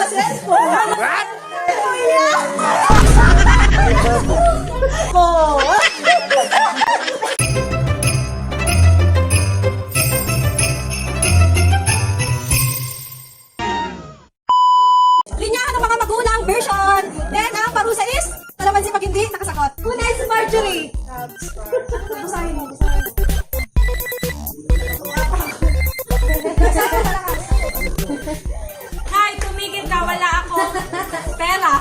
What? Linyahan ng mga magulang version. Then, ang parusa is, kalamansi pag hindi nakasagot. Una is Marjorie. Basahin mo, basahin mo. Hi, tumigil ka, wala ako. Pera.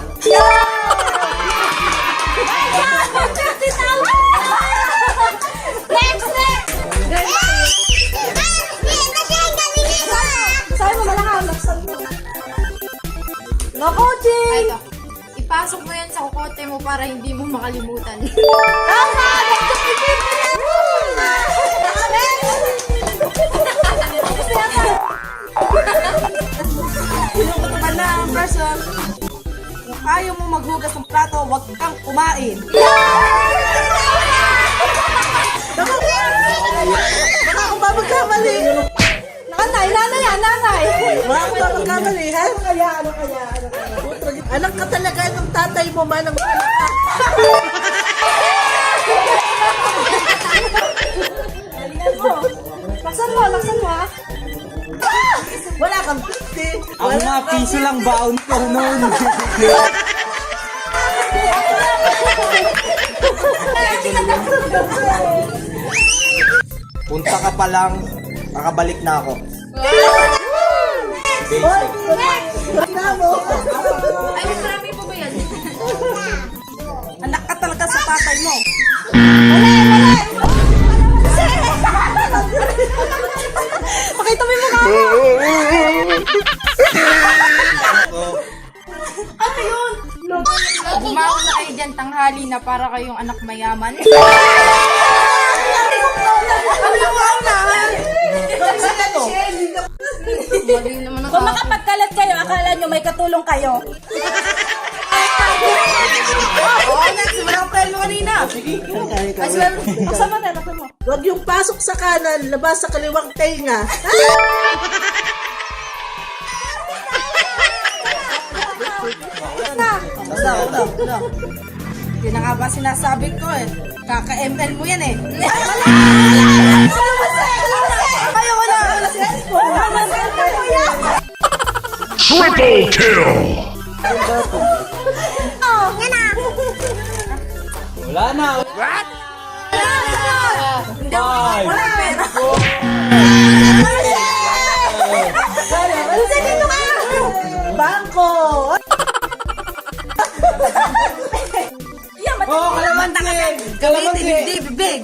Next, next! Basahin mo, malakaw. Laksan mo. No coaching! Ito. Ipasok mo yan sa kukote mo para hindi mo makalimutan. Tama! Yung kutuban na ang person. Kung ayaw mo maghugas ng plato, huwag kang kumain. Baka ako ba magkamali? Nanay, nanay yan, nanay! Baka ako ba magkamali, ha? Ano kaya? Anak ka talaga ng tatay mo, manang anak ka. Laksan mo, laksan mo, ha? Wala kang 50. Ako nga, piso lang baon ko noon. Punta ka pa lang, makabalik na ako. Basic. Ay, marami po ba yan? Anak ka talaga sa tatay mo. Pakita mo yung mukha mo! Ano yun? Bumawa na kayo dyan, tanghali na para kayong anak mayaman. Mali naman ang Kung makapagkalat kayo, akala nyo may katulong kayo. Oo, next. Wala akong preno kanina. Laksan mo, laksan mo. Huwag yung pasok sa kanan, labas sa kaliwang tenga. Yun na nga ba sinasabi ko eh. Kaka-ML mo yan eh. Ayaw, wala. Wala cellphone. Wala cellphone yan. Triple kill! Oh, yan na. Wala na. What? Five. Wala pera. Sige, ito ka. Bangko. Yan, Oh, kalamansi! Kalamansi! Big.